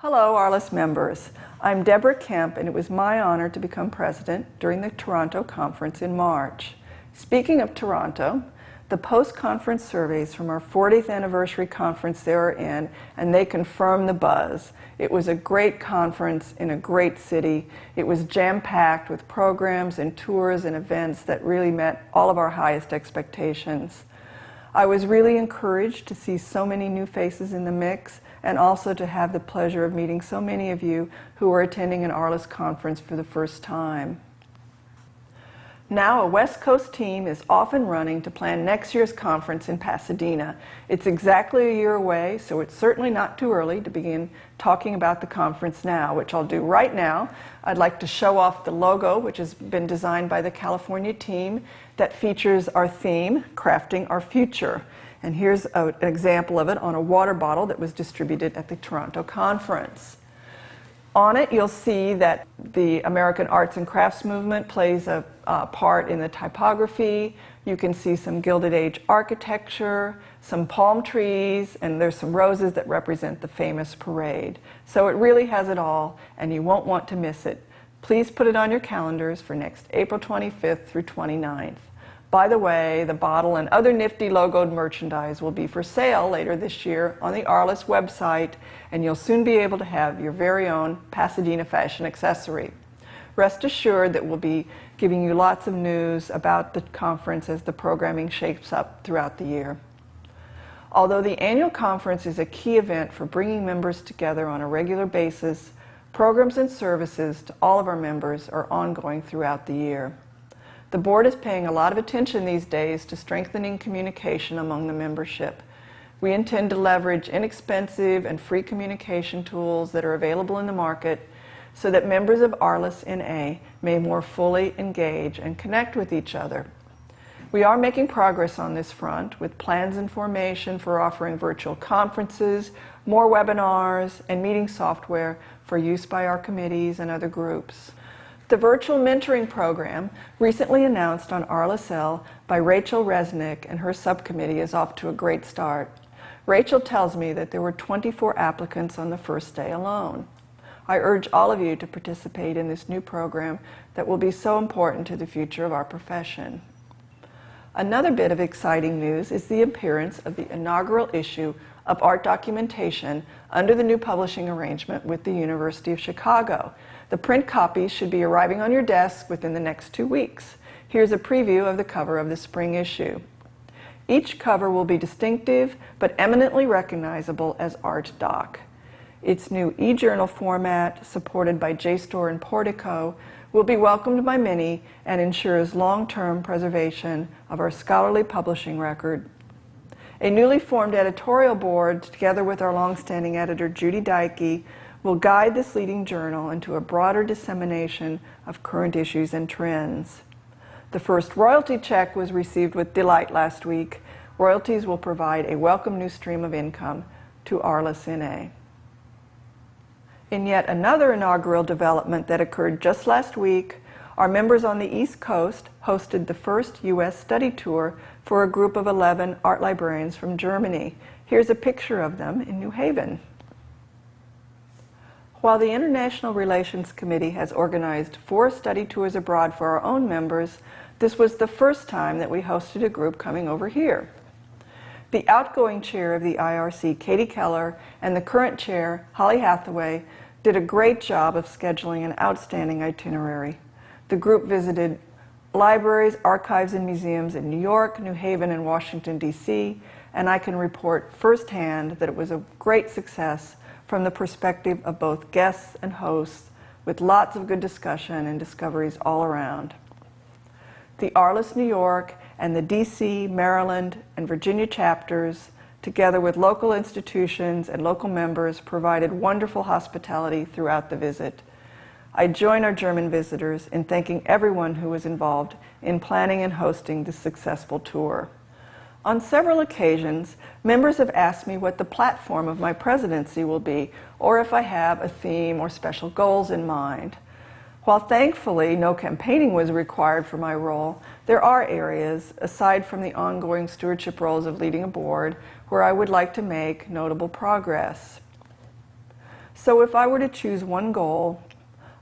Hello, Arliss members. I'm Deborah Kemp, and it was my honor to become president during the Toronto conference in March. Speaking of Toronto, the post-conference surveys from our 40th anniversary conference there are in, and they confirm the buzz. It was a great conference in a great city. It was jam-packed with programs and tours and events that really met all of our highest expectations. I was really encouraged to see so many new faces in the mix, and also to have the pleasure of meeting so many of you who are attending an Arliss conference for the first time. Now a West Coast team is off and running to plan next year's conference in Pasadena. It's exactly a year away, so it's certainly not too early to begin talking about the conference now, which I'll do right now. I'd like to show off the logo, which has been designed by the California team, that features our theme, Crafting Our Future. And here's an example of it on a water bottle that was distributed at the Toronto conference. On it, you'll see that the American arts and crafts movement plays a part in the typography. You can see some Gilded Age architecture, some palm trees, and there's some roses that represent the famous parade. So it really has it all, and you won't want to miss it. Please put it on your calendars for next April 25th through 29th. By the way, the bottle and other nifty logoed merchandise will be for sale later this year on the Arliss website, and you'll soon be able to have your very own Pasadena fashion accessory. Rest assured that we'll be giving you lots of news about the conference as the programming shapes up throughout the year. Although the annual conference is a key event for bringing members together on a regular basis, programs and services to all of our members are ongoing throughout the year. The board is paying a lot of attention these days to strengthening communication among the membership. We intend to leverage inexpensive and free communication tools that are available in the market so that members of Arliss NA may more fully engage and connect with each other. We are making progress on this front with plans in formation for offering virtual conferences, more webinars, and meeting software for use by our committees and other groups. The virtual mentoring program, recently announced on Arliss-L by Rachel Resnick and her subcommittee, is off to a great start. Rachel tells me that there were 24 applicants on the first day alone. I urge all of you to participate in this new program that will be so important to the future of our profession. Another bit of exciting news is the appearance of the inaugural issue of Art Documentation under the new publishing arrangement with the University of Chicago. The print copies should be arriving on your desk within the next 2 weeks. Here's a preview of the cover of the spring issue. Each cover will be distinctive but eminently recognizable as Art Doc. Its new e-journal format, supported by JSTOR and Portico, will be welcomed by many and ensures long-term preservation of our scholarly publishing record. A newly formed editorial board, together with our longstanding editor Judy Dike, will guide this leading journal into a broader dissemination of current issues and trends. The first royalty check was received with delight last week. Royalties will provide a welcome new stream of income to Arliss NA. In yet another inaugural development that occurred just last week, our members on the East Coast hosted the first U.S. study tour for a group of 11 art librarians from Germany. Here's a picture of them in New Haven. While the International Relations Committee has organized 4 study tours abroad for our own members, this was the first time that we hosted a group coming over here. The outgoing chair of the IRC, Katie Keller, and the current chair, Holly Hathaway, did a great job of scheduling an outstanding itinerary. The group visited libraries, archives, and museums in New York, New Haven, and Washington, D.C., and I can report firsthand that it was a great success from the perspective of both guests and hosts, with lots of good discussion and discoveries all around. The Arliss New York and the DC, Maryland, and Virginia chapters, together with local institutions and local members, provided wonderful hospitality throughout the visit. I join our German visitors in thanking everyone who was involved in planning and hosting this successful tour. On several occasions, members have asked me what the platform of my presidency will be, or if I have a theme or special goals in mind. While thankfully no campaigning was required for my role, there are areas, aside from the ongoing stewardship roles of leading a board, where I would like to make notable progress. So if I were to choose one goal,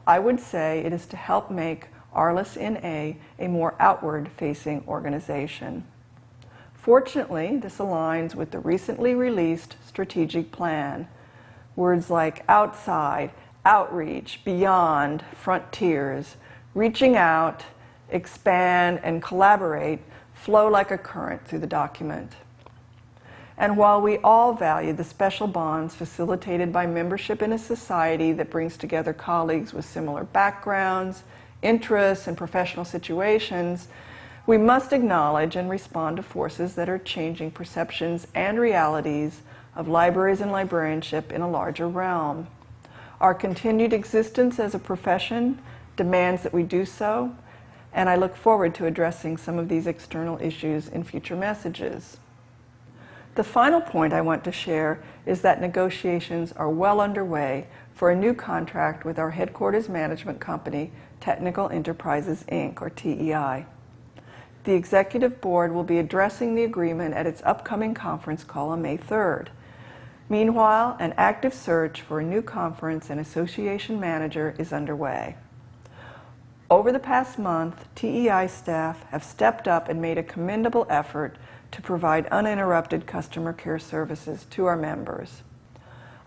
I would say it is to help make ARLIS NA a more outward-facing organization. Fortunately, this aligns with the recently released strategic plan. Words like outside, outreach, beyond, frontiers, reaching out, expand, and collaborate flow like a current through the document. And while we all value the special bonds facilitated by membership in a society that brings together colleagues with similar backgrounds, interests, and professional situations, we must acknowledge and respond to forces that are changing perceptions and realities of libraries and librarianship in a larger realm. Our continued existence as a profession demands that we do so, and I look forward to addressing some of these external issues in future messages. The final point I want to share is that negotiations are well underway for a new contract with our headquarters management company, Technical Enterprises, Inc., or TEI. The Executive Board will be addressing the agreement at its upcoming conference call on May 3rd. Meanwhile, an active search for a new conference and association manager is underway. Over the past month, TEI staff have stepped up and made a commendable effort to provide uninterrupted customer care services to our members.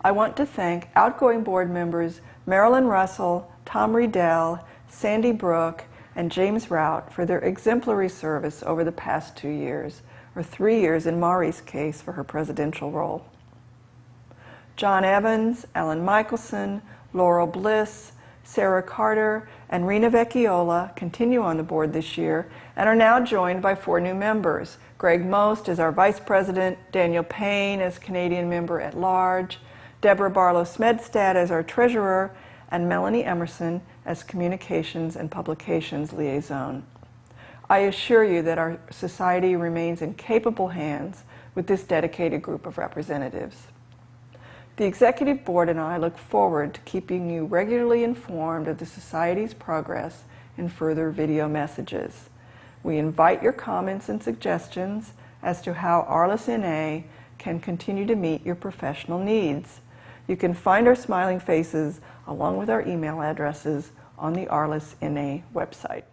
I want to thank outgoing board members Marilyn Russell, Tom Riedel, Sandy Brooke, and James Rout for their exemplary service over the past 2 years, or 3 years in Mari's case for her presidential role. John Evans, Alan Michelson, Laurel Bliss, Sarah Carter, and Rena Vecchiola continue on the board this year and are now joined by 4 new members. Greg Most as our Vice President, Daniel Payne as Canadian Member at Large, Deborah Barlow Smedstad as our Treasurer, and Melanie Emerson as Communications and Publications Liaison. I assure you that our society remains in capable hands with this dedicated group of representatives. The Executive Board and I look forward to keeping you regularly informed of the Society's progress in further video messages. We invite your comments and suggestions as to how ARLIS NA can continue to meet your professional needs. You can find our smiling faces along with our email addresses on the ARLIS NA website.